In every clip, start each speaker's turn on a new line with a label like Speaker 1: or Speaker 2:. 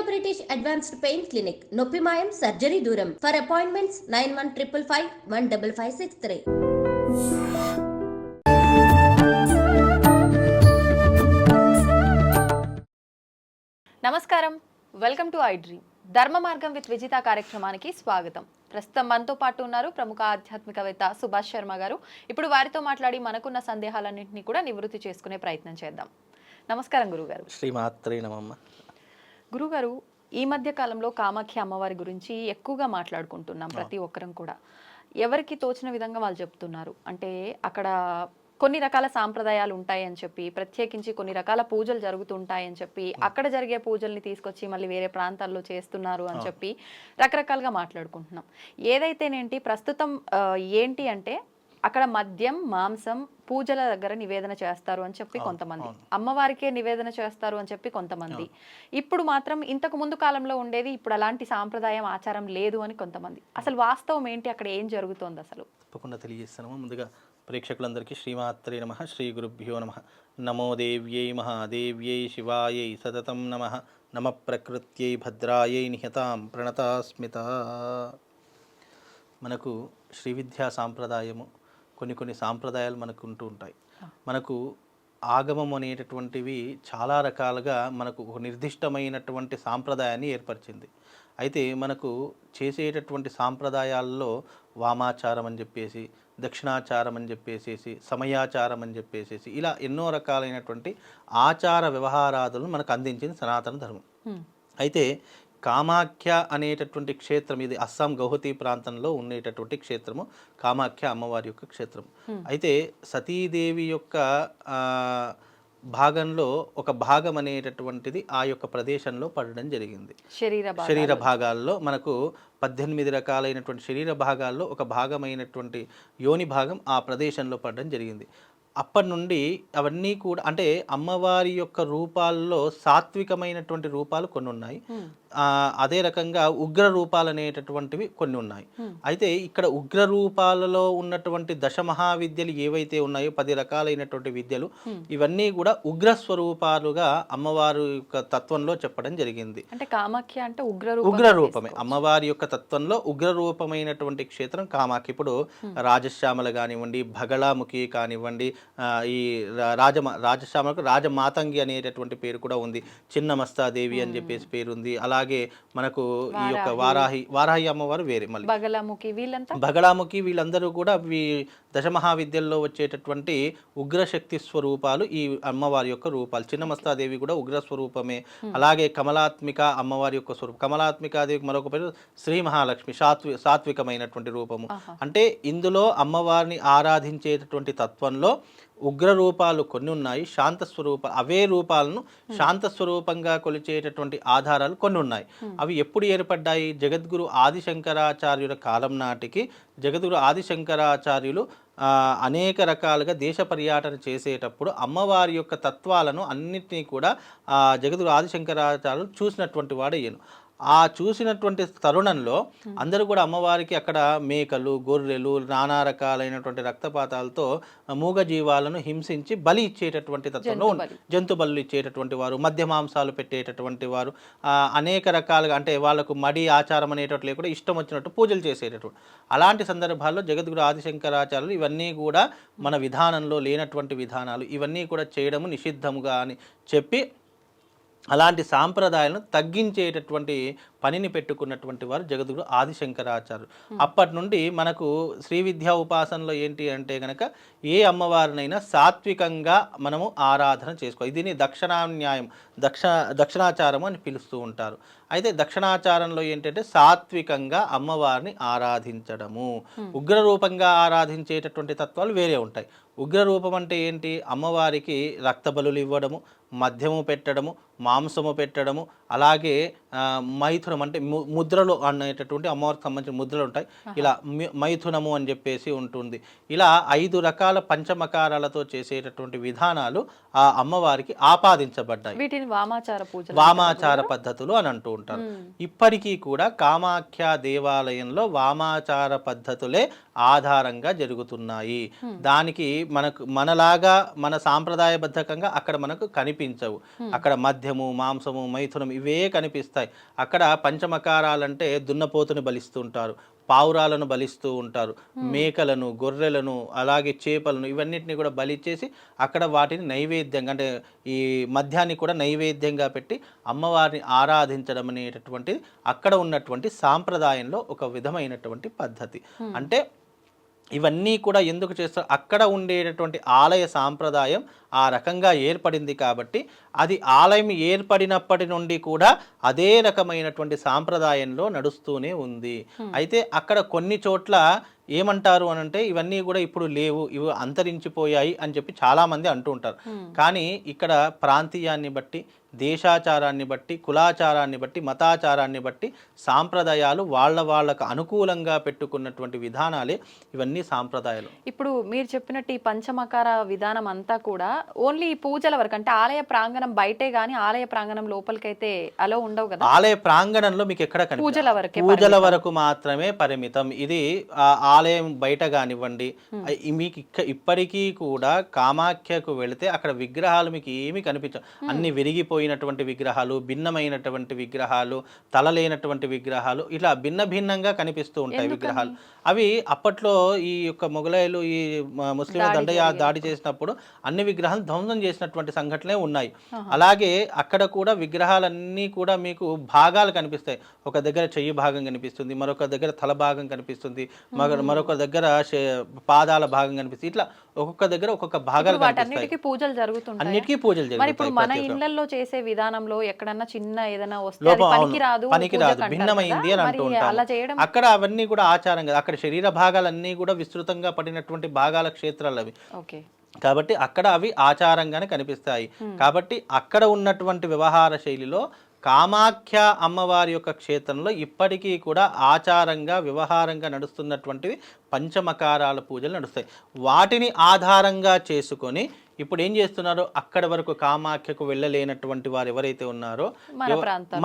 Speaker 1: British advanced pain clinic, నొప్పి మాయం, surgery దూరం. For appointments 9155515563.
Speaker 2: నమస్కారం, వెల్కమ్ టు ఐ డ్రీమ్. ధర్మ మార్గం విత్ విజిత కార్యక్రమానికి స్వాగతం. ప్రస్తుతం మనతో పాటు ఉన్నారు ప్రముఖ ఆధ్యాత్మికవేత్త సుభాష్ శర్మ గారు. ఇప్పుడు వారితో మాట్లాడి మనకున్న సందేహాలన్నింటినీ కూడా నివృత్తి చేసుకునే ప్రయత్నం చేద్దాం. నమస్కారం గురుగారు.
Speaker 3: శ్రీమాత్రే నమః.
Speaker 2: గురుగారు, ఈ మధ్య కాలంలో కామాఖ్య అమ్మవారి గురించి ఎక్కువగా మాట్లాడుకుంటున్నాం ప్రతి ఒక్కరం కూడా. ఎవరికి తోచిన విధంగా వాళ్ళు చెప్తున్నారు. అంటే అక్కడ కొన్ని రకాల సాంప్రదాయాలు ఉంటాయని చెప్పి, ప్రత్యేకించి కొన్ని రకాల పూజలు జరుగుతుంటాయని చెప్పి, అక్కడ జరిగే పూజల్ని తీసుకొచ్చి మళ్ళీ వేరే ప్రాంతాల్లో చేస్తున్నారు అని చెప్పి రకరకాలుగా మాట్లాడుకుంటున్నాం. ఏదైతేనేంటి ప్రస్తుతం ఏంటి అంటే అక్కడ మద్యం, మాంసం పూజల దగ్గర నివేదన చేస్తారు అని చెప్పి కొంతమంది, అమ్మవారికే నివేదన చేస్తారు అని చెప్పి కొంతమంది, ఇప్పుడు మాత్రం ఇంతకు ముందు కాలంలో ఉండేది ఇప్పుడు అలాంటి సాంప్రదాయం ఆచారం లేదు అని కొంతమంది. అసలు వాస్తవం ఏంటి, అక్కడ ఏం జరుగుతోంది అసలు?
Speaker 3: తప్పకుండా తెలియజేస్తాను. ముందుగా ప్రేక్షకులందరికీ శ్రీమాత్రే నమః, శ్రీ గురుభ్యో నమః. నమో దేవ్యై మహాదేవ్యై శివాయై సతతం నమః. నమ ప్రకృత్యై భద్రాయై నిహతాం ప్రణతాస్మిత. మనకు శ్రీ విద్యా సాంప్రదాయము, కొన్ని సాంప్రదాయాలు మనకు ఉంటూ ఉంటాయి. మనకు ఆగమం అనేటటువంటివి చాలా రకాలుగా మనకు ఒక నిర్దిష్టమైనటువంటి సాంప్రదాయాన్ని ఏర్పరిచింది. అయితే మనకు చేసేటటువంటి సాంప్రదాయాల్లో వామాచారం అని చెప్పేసి, దక్షిణాచారం అని చెప్పేసి, సమయాచారం అని చెప్పేసి, ఇలా ఎన్నో రకాలైనటువంటి ఆచార వ్యవహారాదులను మనకు అందించింది సనాతన ధర్మం. అయితే కామాఖ్య అనేటటువంటి క్షేత్రం, ఇది అస్సాం గౌహతి ప్రాంతంలో ఉండేటటువంటి క్షేత్రము కామాఖ్య అమ్మవారి యొక్క క్షేత్రం. అయితే సతీదేవి యొక్క భాగంలో ఒక భాగం అనేటటువంటిది ఆ యొక్క ప్రదేశంలో పడడం జరిగింది. శరీర భాగాల్లో మనకు 18 రకాలైనటువంటి శరీర భాగాల్లో ఒక భాగమైనటువంటి యోని భాగం ఆ ప్రదేశంలో పడడం జరిగింది. అప్పటి నుండి అవన్నీ కూడా అంటే అమ్మవారి యొక్క రూపాల్లో సాత్వికమైనటువంటి రూపాలు కొన్ని ఉన్నాయి, అదే రకంగా ఉగ్ర రూపాలు అనేటటువంటివి కొన్ని ఉన్నాయి. అయితే ఇక్కడ ఉగ్ర రూపాలలో ఉన్నటువంటి దశమహావిద్యలు ఏవైతే ఉన్నాయో 10 రకాలైనటువంటి విద్యలు, ఇవన్నీ కూడా ఉగ్ర స్వరూపాలుగా అమ్మవారి యొక్క తత్వంలో చెప్పడం జరిగింది.
Speaker 2: అంటే కామాఖ్య అంటే
Speaker 3: ఉగ్ర రూపమే, అమ్మవారి యొక్క తత్వంలో ఉగ్ర రూపమైనటువంటి క్షేత్రం కామాఖ్య. ఇప్పుడు రాజశ్యామల కానివ్వండి, భగళాముఖి కానివ్వండి, ఈ రాజశ్యామలకు రాజమాతంగి అనేటటువంటి పేరు కూడా ఉంది, చిన్నమస్తాదేవి అని చెప్పేసి పేరు ఉంది. అలాగే మనకు ఈ యొక్క వారాహి అమ్మవారు వేరే, మళ్ళీ బగళాముఖి వీళ్ళందరూ కూడా దశమహావిద్యల్లో వచ్చేటటువంటి ఉగ్రశక్తి స్వరూపాలు ఈ అమ్మవారి యొక్క రూపాలు. చిన్నమస్తాదేవి కూడా ఉగ్ర స్వరూపమే. అలాగే కమలాత్మిక అమ్మవారి యొక్క స్వరూపం, కమలాత్మికాదేవికి మరొక పేరు శ్రీ మహాలక్ష్మి, సాత్వికమైనటువంటి రూపము. అంటే ఇందులో అమ్మవారిని ఆరాధించేటటువంటి తత్వంలో ఉగ్ర రూపాలు కొన్ని ఉన్నాయి, శాంత స్వరూప అవే రూపాలను శాంత స్వరూపంగా కొలిచేటటువంటి ఆధారాలు కొన్ని ఉన్నాయి. అవి ఎప్పుడు ఏర్పడ్డాయి? జగద్గురు ఆదిశంకరాచార్యుల కాలం నాటికి జగద్గురు ఆదిశంకరాచార్యులు అనేక రకాలుగా దేశ పర్యటన చేసేటప్పుడు అమ్మవారి యొక్క తత్వాలను అన్నిటినీ కూడా జగద్గురు ఆదిశంకరాచార్యులు చూసినటువంటి వాడయ్యాను. ఆ చూసినటువంటి తరుణంలో అందరూ కూడా అమ్మవారికి అక్కడ మేకలు, గొర్రెలు, నానా రకాలైనటువంటి రక్తపాతాలతో మూగజీవాలను హింసించి బలి ఇచ్చేటటువంటి తత్వంలో జంతు బలు ఇచ్చేటటువంటి వారు, మధ్య మాంసాలు పెట్టేటటువంటి వారు, అనేక రకాలుగా అంటే వాళ్ళకు మడి ఆచారం అనేటట్లు కూడా ఇష్టం వచ్చినట్టు పూజలు చేసేటటువంటి అలాంటి సందర్భాల్లో జగద్గురు ఆదిశంకరాచార్యులు ఇవన్నీ కూడా మన విధానంలో లేనటువంటి విధానాలు, ఇవన్నీ కూడా చేయడము నిషిద్ధముగా అని చెప్పి అలాంటి సాంప్రదాయాలను తగ్గించేటటువంటి పనిని పెట్టుకున్నటువంటి వారు జగద్గురు ఆదిశంకరాచార్యులు. అప్పటి నుండి మనకు శ్రీ విద్యా ఉపాసనలో ఏంటి అంటే కనుక ఏ అమ్మవారినైనా సాత్వికంగా మనము ఆరాధన చేసుకోవాలి. దీన్ని దక్షిణాన్యాయం, దక్షిణాచారం అని పిలుస్తూ ఉంటారు. అయితే దక్షిణాచారంలో ఏంటంటే సాత్వికంగా అమ్మవారిని ఆరాధించడము, ఉగ్రరూపంగా ఆరాధించేటటువంటి తత్వాలు వేరే ఉంటాయి. ఉగ్రరూపం అంటే ఏంటి? అమ్మవారికి రక్తబలులు ఇవ్వడము, మద్యము పెట్టడము, మాంసము పెట్టడము, అలాగే మైథునం అంటే ముద్రలు అనేటటువంటి అమ్మవారికి సంబంధించిన ముద్రలు ఉంటాయి. ఇలా మైథునము అని చెప్పేసి ఉంటుంది. ఇలా 5 రకాల పంచమకారాలతో చేసేటటువంటి విధానాలు ఆ అమ్మవారికి ఆపాదించబడ్డాయి.
Speaker 2: వీటిని
Speaker 3: వామాచార పద్ధతులు అని అంటూ ఉంటారు. ఇప్పటికీ కూడా కామాఖ్య దేవాలయంలో వామాచార పద్ధతులే ఆధారంగా జరుగుతున్నాయి. దానికి మనలాగా మన సాంప్రదాయబద్ధకంగా అక్కడ మనకు కనిపించవు. అక్కడ మద్యము, మాంసము, మైథునం ఇవే కనిపిస్తాయి. అక్కడ పంచమకారాలంటే దున్నపోతుని బలిస్తూ ఉంటారు, పావురాలను బలిస్తూ ఉంటారు, మేకలను, గొర్రెలను, అలాగే చేపలను, ఇవన్నిటిని కూడా బలిచ్చేసి అక్కడ వాటిని నైవేద్యంగా అంటే ఈ మద్యాన్ని కూడా నైవేద్యంగా పెట్టి అమ్మవారిని ఆరాధించడం అనేటటువంటిది అక్కడ ఉన్నటువంటి సాంప్రదాయంలో ఒక విధమైనటువంటి పద్ధతి. అంటే ఇవన్నీ కూడా ఎందుకు చేస్తారు, అక్కడ ఉండేటటువంటి ఆలయ సాంప్రదాయం ఆ రకంగా ఏర్పడింది కాబట్టి అది ఆలయం ఏర్పడినప్పటి నుండి కూడా అదే రకమైనటువంటి సాంప్రదాయంలో నడుస్తూనే ఉంది. అయితే అక్కడ కొన్ని చోట్ల ఏమంటారు అని అంటే ఇవన్నీ కూడా ఇప్పుడు లేవు, ఇవి అంతరించిపోయాయి అని చెప్పి చాలామంది అంటూ ఉంటారు. కానీ ఇక్కడ ప్రాంతీయాన్ని బట్టి, దేశాచారాన్ని బట్టి, కులాచారాన్ని బట్టి, మతాచారాన్ని బట్టి సాంప్రదాయాలు వాళ్ళకు అనుకూలంగా పెట్టుకున్నటువంటి విధానాలే ఇవన్నీ సాంప్రదాయాలు.
Speaker 2: ఇప్పుడు మీరు చెప్పినట్టు ఈ పంచమకార విధానం అంతా కూడా ఓన్లీ ఈ పూజల వరకు, అంటే ఆలయ ప్రాంగణం బయటే గానీ ఆలయ ప్రాంగణం లోపలికైతే అలో ఉండవు కదా?
Speaker 3: ఆలయ ప్రాంగణంలో మీకు ఎక్కడ
Speaker 2: పూజల వరకే,
Speaker 3: పూజల వరకు మాత్రమే పరిమితం. ఇది ఆలయం బయట కానివ్వండి, మీకు ఇప్పటికీ కూడా కామాఖ్యకు వెళితే అక్కడ విగ్రహాలు మీకు ఏమీ కనిపించవు. అన్ని విరిగిపోయినటువంటి విగ్రహాలు, భిన్నమైనటువంటి విగ్రహాలు, తలలేనటువంటి విగ్రహాలు, ఇలా భిన్న భిన్నంగా కనిపిస్తూ ఉంటాయి విగ్రహాలు. అవి అప్పట్లో ఈ యొక్క మొఘలాయులు ఈ ముస్లింల దండయా దాడి చేసినప్పుడు అన్ని విగ్రహాలు ధ్వంసం చేసినటువంటి సంఘటనలే ఉన్నాయి. అలాగే అక్కడ కూడా విగ్రహాలన్నీ కూడా మీకు భాగాలు కనిపిస్తాయి. ఒక దగ్గర చెయ్యి భాగం కనిపిస్తుంది, మరొక దగ్గర తల భాగం కనిపిస్తుంది, మరొక దగ్గర పాదాల భాగం కనిపిస్తుంది. ఇట్లా ఒక్కొక్క దగ్గర ఒక్కొక్క భాగాలు కనిపిస్తాయి.
Speaker 2: అన్నిటికీ పూజలు జరుగుతుంటాయి.
Speaker 3: అన్నిటికీ పూజలు
Speaker 2: మరి ఇప్పుడు మన ఇళ్లలో చేసే విధానంలో ఎక్కడన్నా చిన్న ఏదైనా వస్తే పనికిరాదు,
Speaker 3: భిన్నమైంది అని అంటూ ఉంటాం. అక్కడ అవన్నీ కూడా ఆచారం కదా. అక్కడ శరీర భాగాలన్నీ కూడా విస్తృతంగా పడినటువంటి భాగాల క్షేత్రాలు అవి. కాబట్టి అక్కడ అవి ఆచారంగానే కనిపిస్తాయి. కాబట్టి అక్కడ ఉన్నటువంటి వ్యవహార శైలిలో కామాఖ్య అమ్మవారి యొక్క క్షేత్రంలో ఇప్పటికీ కూడా ఆచారంగా వ్యవహారంగా నడుస్తున్నటువంటివి పంచమకారాల పూజలు నడుస్తాయి. వాటిని ఆధారంగా చేసుకొని ఇప్పుడు ఏం చేస్తున్నారు, అక్కడి వరకు కామాఖ్యకు వెళ్ళలేనటువంటి వారు ఎవరైతే ఉన్నారో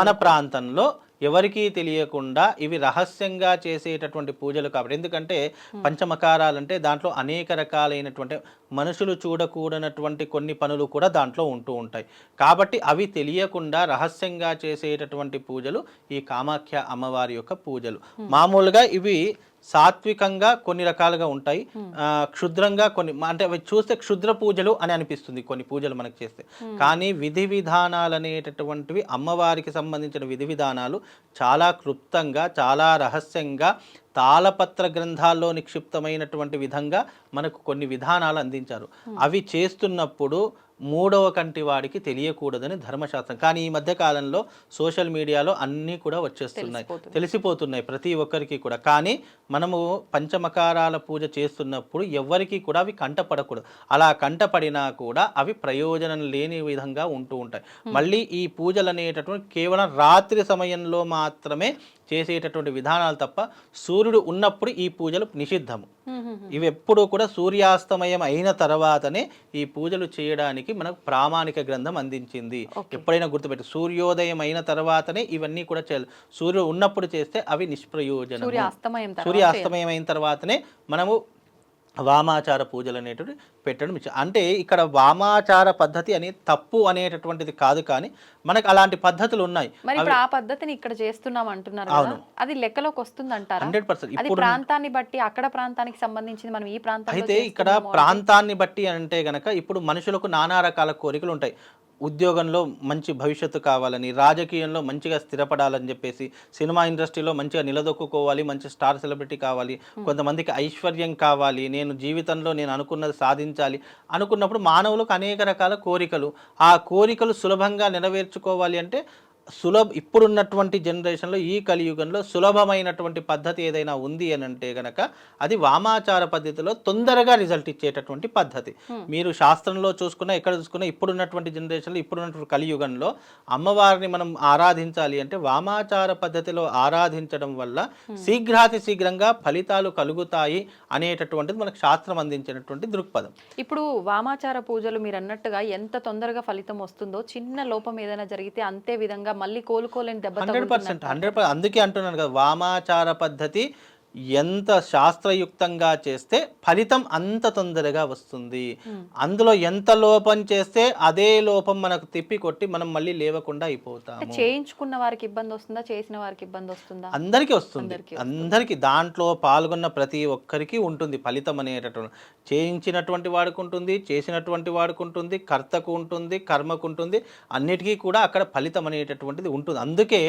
Speaker 3: మన ప్రాంతంలో ఎవరికీ తెలియకుండా ఇవి రహస్యంగా చేసేటటువంటి పూజలు. కాబట్టి ఎందుకంటే పంచమకారాలంటే దాంట్లో అనేక రకాలైనటువంటి మనుషులు చూడకూడనటువంటి కొన్ని పనులు కూడా దాంట్లో ఉంటూ ఉంటాయి. కాబట్టి అవి తెలియకుండా రహస్యంగా చేసేటటువంటి పూజలు ఈ కామాఖ్య అమ్మవారి యొక్క పూజలు. మామూలుగా ఇవి సాత్వికంగా కొన్ని రకాలుగా ఉంటాయి, క్షుద్రంగా కొన్ని, అంటే అవి చూస్తే క్షుద్ర పూజలు అని అనిపిస్తుంది కొన్ని పూజలు మనకు చేస్తే. కానీ విధి విధానాలు అనేటటువంటివి అమ్మవారికి సంబంధించిన విధి విధానాలు చాలా క్లుప్తంగా, చాలా రహస్యంగా తాళపత్ర గ్రంథాల్లో నిక్షిప్తమైనటువంటి విధంగా మనకు కొన్ని విధానాలు అందించారు. అవి చేస్తున్నప్పుడు మూడవ కంటి వాడికి తెలియకూడదని ధర్మశాస్త్రం. కానీ ఈ మధ్య కాలంలో సోషల్ మీడియాలో అన్నీ కూడా వచ్చేస్తున్నాయి, తెలిసిపోతున్నాయి ప్రతి ఒక్కరికి కూడా. కానీ మనము పంచమకారాల పూజ చేస్తున్నప్పుడు ఎవరికి కూడా అవి కంటపడకూడదు. అలా కంటపడినా కూడా అవి ప్రయోజనం లేని విధంగా ఉంటూ ఉంటాయి. మళ్ళీ ఈ పూజలు అనేటటువంటి కేవలం రాత్రి సమయంలో మాత్రమే చేసేటటువంటి విధానాలు తప్ప సూర్యుడు ఉన్నప్పుడు ఈ పూజలు నిషిద్ధము. ఇవి ఎప్పుడూ కూడా సూర్యాస్తమయం అయిన తర్వాతనే ఈ పూజలు చేయడానికి మనకు ప్రామాణిక గ్రంథం అందించింది. ఎప్పుడైనా గుర్తుపెట్టి, సూర్యోదయం అయిన తర్వాతనే ఇవన్నీ కూడా చేయాలి. సూర్యుడు ఉన్నప్పుడు చేస్తే అవి నిష్ప్రయోజనం. సూర్యాస్తమయం అయిన తర్వాతనే మనము వామాచార పూజలు అనేటువంటి పెట్టడం. అంటే ఇక్కడ వామాచార పద్ధతి అనేది తప్పు అనేటటువంటిది కాదు, కానీ మనకు అలాంటి పద్ధతులు ఉన్నాయి.
Speaker 2: మరి ఇప్పుడు ఆ పద్ధతిని ఇక్కడ చేస్తున్నాం అంటున్నారు కదా, అది లెక్కలోకి వస్తుంది అంటారా?
Speaker 3: 100%.
Speaker 2: అది ప్రాంతాన్ని బట్టి, అక్కడ ప్రాంతానికి సంబంధించింది మనం ఈ ప్రాంతం
Speaker 3: అయితే ఇక్కడ ప్రాంతాన్ని బట్టి అంటే గనక ఇప్పుడు మనుషులకు నానా రకాల కోరికలు ఉంటాయి. ఉద్యోగంలో మంచి భవిష్యత్తు కావాలని, రాజకీయంలో మంచిగా స్థిరపడాలని చెప్పేసి, సినిమా ఇండస్ట్రీలో మంచిగా నిలదొక్కుకోవాలి, మంచి స్టార్ సెలబ్రిటీ కావాలి, కొంతమందికి ఐశ్వర్యం కావాలి, నేను జీవితంలో నేను అనుకున్నది సాధించాలి అనుకున్నప్పుడు మానవులకు అనేక రకాల కోరికలు. ఆ కోరికలు సులభంగా నెరవేర్చుకోవాలి అంటే ఇప్పుడున్నటువంటి జనరేషన్లో, ఈ కలియుగంలో సులభమైనటువంటి పద్ధతి ఏదైనా ఉంది అని అంటే గనక అది వామాచార పద్ధతిలో తొందరగా రిజల్ట్ ఇచ్చేటటువంటి పద్ధతి. మీరు శాస్త్రంలో చూసుకున్నా, ఎక్కడ చూసుకున్నా, ఇప్పుడున్నటువంటి జనరేషన్లో, ఇప్పుడున్నటువంటి కలియుగంలో అమ్మవారిని మనం ఆరాధించాలి అంటే వామాచార పద్ధతిలో ఆరాధించడం వల్ల శీఘ్రంగా ఫలితాలు కలుగుతాయి అనేటటువంటిది మనకు శాస్త్రం అందించినటువంటి దృక్పథం.
Speaker 2: ఇప్పుడు వామాచార పూజలు మీరు అన్నట్టుగా ఎంత తొందరగా ఫలితం వస్తుందో, చిన్న లోపం ఏదైనా జరిగితే అంతే విధంగా మళ్ళీ కోలుకోలేని దెబ్బ.
Speaker 3: 100%. అందుకే అంటున్నాను కదా, వామాచార పద్ధతి ఎంత శాస్త్రయుక్తంగా చేస్తే ఫలితం అంత తొందరగా వస్తుంది. అందులో ఎంత లోపం చేస్తే అదే లోపం మనకు తిప్పి కొట్టి మనం మళ్ళీ లేవకుండా అయిపోతాము.
Speaker 2: చేయించుకున్న వారికి ఇబ్బంది వస్తుందా, చేసిన వారికి ఇబ్బంది వస్తుందా?
Speaker 3: అందరికీ వస్తుంది. అందరికీ దాంట్లో పాల్గొన్న ప్రతి ఒక్కరికి ఉంటుంది ఫలితం అనేటటువంటి. చేయించినటువంటి వాడికి ఉంటుంది, చేసినటువంటి వాడికి ఉంటుంది, కర్తకు ఉంటుంది, కర్మకు ఉంటుంది, అన్నిటికీ కూడా అక్కడ ఫలితం అనేటటువంటిది ఉంటుంది. అందుకే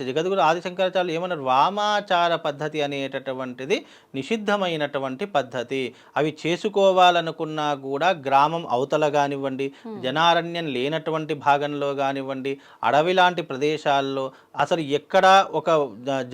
Speaker 3: జగద్గురు ఆదిశంకరాచార్యులు ఏమన్నారు, వామాచార పద్ధతి అనేటటువంటిది నిషిద్ధమైనటువంటి పద్ధతి. అవి చేసుకోవాలనుకున్నా కూడా గ్రామం అవతల కానివ్వండి, జనారణ్యం లేనటువంటి భాగంలో కానివ్వండి, అడవి లాంటి ప్రదేశాల్లో, అసలు ఎక్కడ ఒక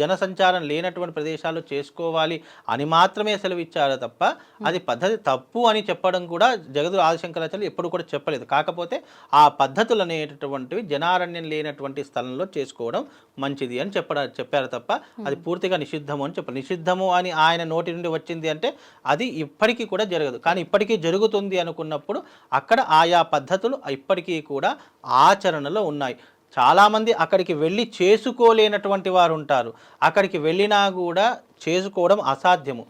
Speaker 3: జనసంచారం లేనటువంటి ప్రదేశాల్లో చేసుకోవాలి అని మాత్రమే సెలవిచ్చారు తప్ప అది పద్ధతి తప్పు అని చెప్పడం కూడా జగద్గురు ఆదిశంకరాచార్యులు ఎప్పుడు కూడా చెప్పలేదు. కాకపోతే ఆ పద్ధతులు అనేటటువంటివి జనారణ్యం లేనటువంటి స్థలంలో చేసుకోవడం మంచిది అని చెప్పారు తప్ప అది పూర్తిగా నిషిద్ధము అని చెప్పారు. నిషిద్ధము అని ఆయన నోటి నుండి వచ్చింది అంటే అది ఇప్పటికీ కూడా జరగదు. కానీ ఇప్పటికీ జరుగుతుంది అనుకున్నప్పుడు అక్కడ ఆయా పద్ధతులు ఇప్పటికీ కూడా ఆచరణలో ఉన్నాయి. చాలామంది అక్కడికి వెళ్ళి చేసుకోలేనటువంటి వారు ఉంటారు. అక్కడికి వెళ్ళినా కూడా చేసుకోవడం అసాధ్యము.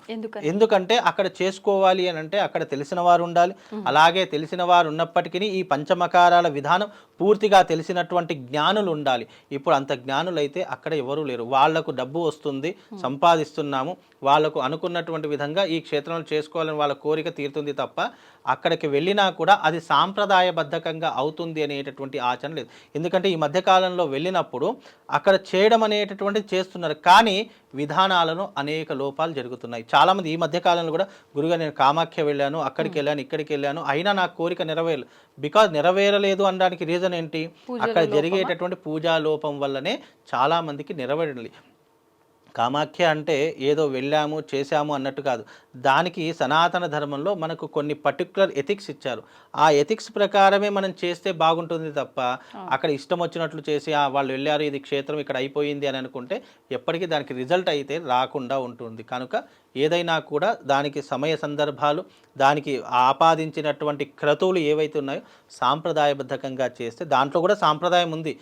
Speaker 3: ఎందుకంటే అక్కడ చేసుకోవాలి అని అంటే అక్కడ తెలిసిన వారు ఉండాలి. అలాగే తెలిసిన వారు ఉన్నప్పటికీ ఈ పంచమకారాల విధానం పూర్తిగా తెలిసినటువంటి జ్ఞానులు ఉండాలి. ఇప్పుడు అంత జ్ఞానులు అయితే అక్కడ ఎవరూ లేరు. వాళ్లకు డబ్బు వస్తుంది, సంపాదిస్తున్నాము, వాళ్లకు అనుకున్నటువంటి విధంగా ఈ క్షేత్రంలో చేసుకోవాలని వాళ్ళ కోరిక తీరుతుంది తప్ప అక్కడికి వెళ్ళినా కూడా అది సాంప్రదాయబద్ధకంగా అవుతుంది అనేటటువంటి ఆచరణ లేదు. ఎందుకంటే ఈ మధ్యకాలంలో వెళ్ళినప్పుడు అక్కడ చేయడం అనేటటువంటిది చేస్తున్నారు, కానీ విధానాలను అనేక లోపాలు జరుగుతున్నాయి. చాలామంది ఈ మధ్యకాలంలో కూడా గురుగా నేను కామాఖ్య వెళ్ళాను, అక్కడికి వెళ్ళాను, ఇక్కడికి వెళ్ళాను, అయినా నా కోరిక నెరవేరలేదు. బికాజ్ నెరవేరలేదు అనడానికి రీజన్ ఏంటి, అక్కడ జరిగేటటువంటి పూజా లోపం వల్లనే చాలామందికి నెరవేరలేదు. కామాఖ్య అంటే ఏదో వెళ్ళాము చేశాము అన్నట్టు కాదు. దానికి సనాతన ధర్మంలో మనకు కొన్ని పర్టికులర్ ఎథిక్స్ ఇచ్చారు. ఆ ఎథిక్స్ ప్రకారమే మనం చేస్తే బాగుంటుంది తప్ప అక్కడ ఇష్టం వచ్చినట్లు చేసి వాళ్ళు వెళ్ళారు, ఇది క్షేత్రం ఇక్కడ అయిపోయింది అని అనుకుంటే ఎప్పటికీ దానికి రిజల్ట్ అయితే రాకుండా ఉంటుంది. కనుక ఏదైనా కూడా దానికి సమయ సందర్భాలు, దానికి ఆపాదించినటువంటి క్రతువులు ఏవైతే ఉన్నాయో సాంప్రదాయబద్ధకంగా చేస్తే, దాంట్లో కూడా సాంప్రదాయం ఉంది.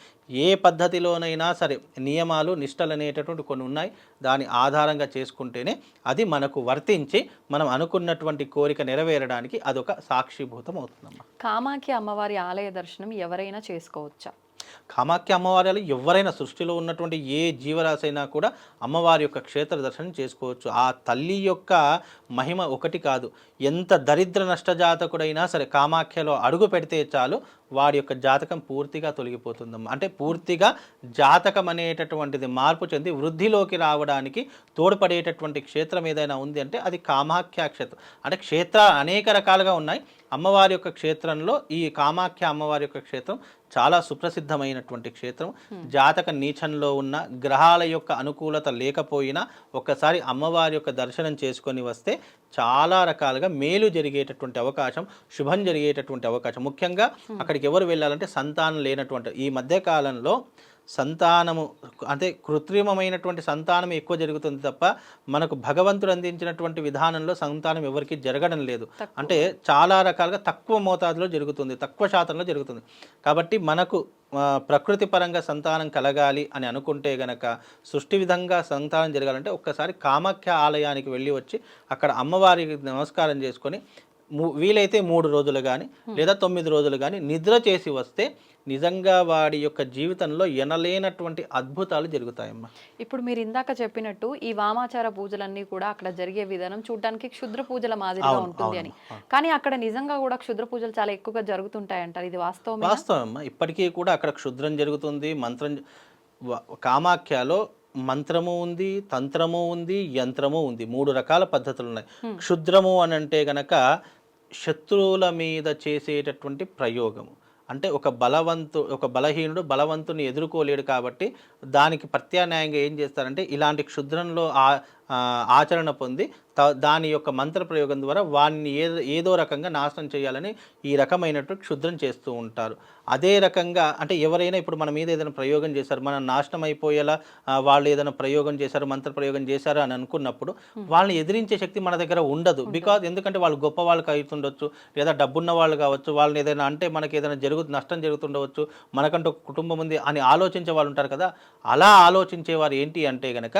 Speaker 3: ఏ పద్ధతిలోనైనా సరే నియమాలు నిష్టలు అనేటటువంటి కొన్ని ఉన్నాయి. దాని ఆధారంగా చేసుకుంటేనే అది మనకు వర్తించి మనం అనుకున్నటువంటి కోరిక నెరవేరడానికి అదొక సాక్షిభూతం అవుతుందమ్మా.
Speaker 2: కామాఖ్య అమ్మవారి ఆలయ దర్శనం ఎవరైనా చేసుకోవచ్చా?
Speaker 3: కామాఖ్య అమ్మవారి ఎవరైనా, సృష్టిలో ఉన్నటువంటి ఏ జీవరాశి అయినా కూడా అమ్మవారి యొక్క క్షేత్ర దర్శనం చేసుకోవచ్చు. ఆ తల్లి యొక్క మహిమ ఒకటి కాదు. ఎంత దరిద్ర నష్టజాతకుడైనా సరే కామాఖ్యలో అడుగు పెడితే చాలు వాడి యొక్క జాతకం పూర్తిగా తొలగిపోతుందమ్మా. అంటే పూర్తిగా జాతకం అనేటటువంటిది మార్పు చెంది వృద్ధిలోకి రావడానికి తోడ్పడేటటువంటి క్షేత్రం ఏదైనా ఉంది అంటే అది కామాఖ్య క్షేత్రం. అంటే క్షేత్రాలు అనేక రకాలుగా ఉన్నాయి. అమ్మవారి యొక్క క్షేత్రంలో ఈ కామాఖ్య అమ్మవారి యొక్క క్షేత్రం చాలా సుప్రసిద్ధమైనటువంటి క్షేత్రం. జాతక నీచంలో ఉన్న గ్రహాల యొక్క అనుకూలత లేకపోయినా ఒక్కసారి అమ్మవారి యొక్క దర్శనం చేసుకొని వస్తే చాలా రకాలుగా మేలు జరిగేటటువంటి అవకాశం, శుభం జరిగేటటువంటి అవకాశం. ముఖ్యంగా అక్కడికి ఎవరు వెళ్ళాలంటే సంతానం లేనటువంటి, ఈ మధ్యకాలంలో సంతానము అంటే కృత్రిమమైనటువంటి సంతానం ఎక్కువ జరుగుతుంది తప్ప మనకు భగవంతుడు అందించినటువంటి విధానంలో సంతానం ఎవరికి జరగడం లేదు. అంటే చాలా రకాలుగా తక్కువ మోతాదులో జరుగుతుంది, తక్కువ శాతంలో జరుగుతుంది. కాబట్టి మనకు ప్రకృతి పరంగా సంతానం కలగాలి అని అనుకుంటే గనక, సృష్టి విధంగా సంతానం జరగాలంటే ఒక్కసారి కామాఖ్య ఆలయానికి వెళ్ళి వచ్చి అక్కడ అమ్మవారికి నమస్కారం చేసుకొని వీలైతే 3 రోజులు కానీ లేదా 9 రోజులు కానీ నిద్ర చేసి వస్తే నిజంగా వాడి యొక్క జీవితంలో ఎనలేనటువంటి అద్భుతాలు జరుగుతాయమ్మా.
Speaker 2: ఇప్పుడు మీరు ఇందాక చెప్పినట్టు ఈ వామాచార పూజలన్నీ కూడా అక్కడ జరిగే విధానం చూడడానికి క్షుద్ర పూజల మాదిరిగా ఉంటుంది అని, కానీ అక్కడ నిజంగా కూడా క్షుద్ర పూజలు చాలా ఎక్కువగా జరుగుతుంటాయంటారు. ఇది వాస్తవం?
Speaker 3: వాస్తవమ్మా. ఇప్పటికీ కూడా అక్కడ క్షుద్రం జరుగుతుంది. కామాఖ్యలో మంత్రము ఉంది, తంత్రము ఉంది, యంత్రము ఉంది. 3 రకాల పద్ధతులు ఉన్నాయి. క్షుద్రము అని అంటే గనక శత్రువుల మీద చేసేటటువంటి ప్రయోగము. అంటే ఒక బలహీనుడు బలవంతుని ఎదుర్కోలేడు కాబట్టి దానికి ప్రత్యామ్నాయంగా ఏం చేస్తారంటే ఇలాంటి క్షుద్రంలో ఆచరణ పొంది దాని యొక్క మంత్ర ప్రయోగం ద్వారా వాడిని ఏదో రకంగా నాశనం చేయాలని ఈ రకమైనటువంటి క్షుద్రం చేస్తూ ఉంటారు. అదే రకంగా అంటే ఎవరైనా ఇప్పుడు మన మీద ఏదైనా ప్రయోగం చేశారు, మనం నాశనం అయిపోయేలా వాళ్ళు ఏదైనా ప్రయోగం చేశారు, మంత్ర ప్రయోగం చేశారు అని అనుకున్నప్పుడు వాళ్ళని ఎదిరించే శక్తి మన దగ్గర ఉండదు. బికాజ్ ఎందుకంటే వాళ్ళు గొప్ప వాళ్ళకి అవుతుండొచ్చు, లేదా డబ్బున్న వాళ్ళు కావచ్చు, వాళ్ళని ఏదైనా అంటే మనకి ఏదైనా నష్టం జరుగుతుండవచ్చు, మనకంటూ కుటుంబం ఉంది అని ఆలోచించే వాళ్ళు ఉంటారు కదా. అలా ఆలోచించేవారు ఏంటి అంటే గనక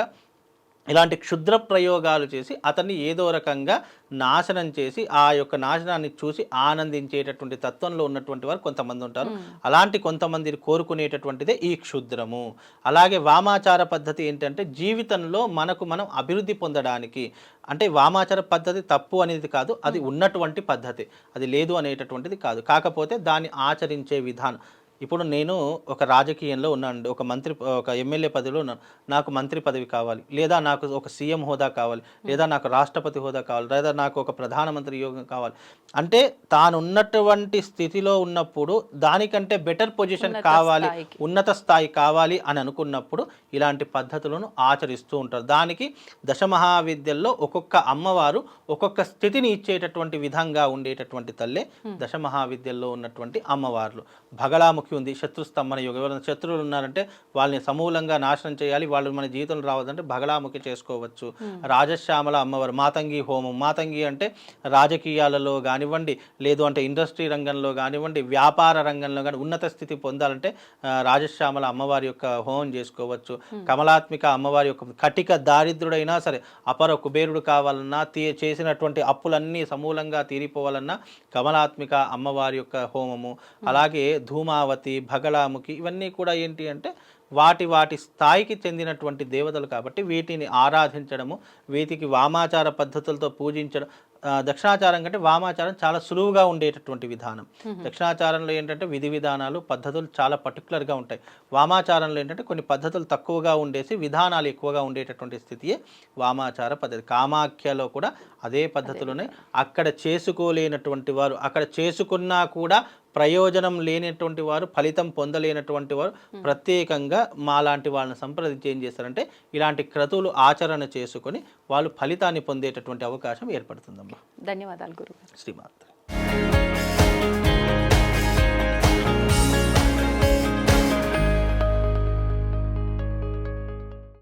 Speaker 3: ఇలాంటి క్షుద్ర ప్రయోగాలు చేసి అతన్ని ఏదో రకంగా నాశనం చేసి ఆ యొక్క నాశనాన్ని చూసి ఆనందించేటటువంటి తత్వంలో ఉన్నటువంటి వారు కొంతమంది ఉంటారు. అలాంటి కొంతమందిని కోరుకునేటటువంటిదే ఈ క్షుద్రము. అలాగే వామాచార పద్ధతి ఏంటంటే జీవితంలో మనకు మనం అభివృద్ధి పొందడానికి, అంటే వామాచార పద్ధతి తప్పు అనేది కాదు, అది ఉన్నటువంటి పద్ధతి, అది లేదు అనేటటువంటిది కాదు. కాకపోతే దాన్ని ఆచరించే విధానం. ఇప్పుడు నేను ఒక రాజకీయంలో ఉన్నాను, ఒక ఎమ్మెల్యే పదవిలో ఉన్నాను, నాకు మంత్రి పదవి కావాలి, లేదా నాకు ఒక సీఎం హోదా కావాలి, లేదా నాకు రాష్ట్రపతి హోదా కావాలి, లేదా నాకు ఒక ప్రధానమంత్రి యోగం కావాలి అంటే తాను ఉన్నటువంటి స్థితిలో ఉన్నప్పుడు దానికంటే బెటర్ పొజిషన్ కావాలి, ఉన్నత స్థాయి కావాలి అని అనుకున్నప్పుడు ఇలాంటి పద్ధతులను ఆచరిస్తూ ఉంటారు. దానికి దశమహావిద్యల్లో ఒక్కొక్క అమ్మవారు ఒక్కొక్క స్థితిని ఇచ్చేటటువంటి విధంగా ఉండేటటువంటి తల్లే దశమహావిద్యల్లో ఉన్నటువంటి అమ్మవార్లు. భగళాముఖి ఉంది, శత్రుస్తంభన యోగం. ఎవరైనా శత్రువులు ఉన్నారంటే వాళ్ళని సమూలంగా నాశనం చేయాలి, వాళ్ళు మన జీవితంలో రావద్దంటే భగళాముఖి చేసుకోవచ్చు. రాజశ్యామల అమ్మవారు, మాతంగి హోమం. మాతంగి అంటే రాజకీయాలలో కానివ్వండి, లేదు అంటే ఇండస్ట్రీ రంగంలో కానివ్వండి, వ్యాపార రంగంలో కానీ ఉన్నత స్థితి పొందాలంటే రాజశ్యామల అమ్మవారి యొక్క హోమం చేసుకోవచ్చు. కమలాత్మిక అమ్మవారి యొక్క, కటిక దారిద్రుడైనా సరే అపర కుబేరుడు కావాలన్నా, చేసినటువంటి అప్పులన్నీ సమూలంగా తీరిపోవాలన్నా కమలాత్మిక అమ్మవారి యొక్క హోమము. అలాగే ధూమావతి, భగళాముఖి, ఇవన్నీ కూడా ఏంటి అంటే వాటి స్థాయికి చెందినటువంటి దేవతలు కాబట్టి వీటిని ఆరాధించడము, వీటికి వామాచార పద్ధతులతో పూజించడం. దక్షిణాచారం కంటే వామాచారం చాలా సులువుగా ఉండేటటువంటి విధానం. దక్షిణాచారంలో ఏంటంటే విధి విధానాలు, పద్ధతులు చాలా పర్టికులర్గా ఉంటాయి. వామాచారంలో ఏంటంటే కొన్ని పద్ధతులు తక్కువగా ఉండేసి విధానాలు ఎక్కువగా ఉండేటటువంటి స్థితియే వామాచార పద్ధతి. కామాఖ్యలో కూడా అదే పద్ధతులున్నాయి. అక్కడ చేసుకోలేనటువంటి వారు, అక్కడ చేసుకున్నా కూడా ప్రయోజనం లేనటువంటి వారు, ఫలితం పొందలేనటువంటి వారు ప్రత్యేకంగా మాలాంటి వాళ్ళని సంప్రదించి ఏం చేస్తారంటే ఇలాంటి క్రతువులు ఆచరణ చేసుకొని వాళ్ళు ఫలితాన్ని పొందేటటువంటి అవకాశం ఏర్పడుతుందమ్మా.
Speaker 2: ధన్యవాదాలు గురుగారు.
Speaker 3: శ్రీమాత.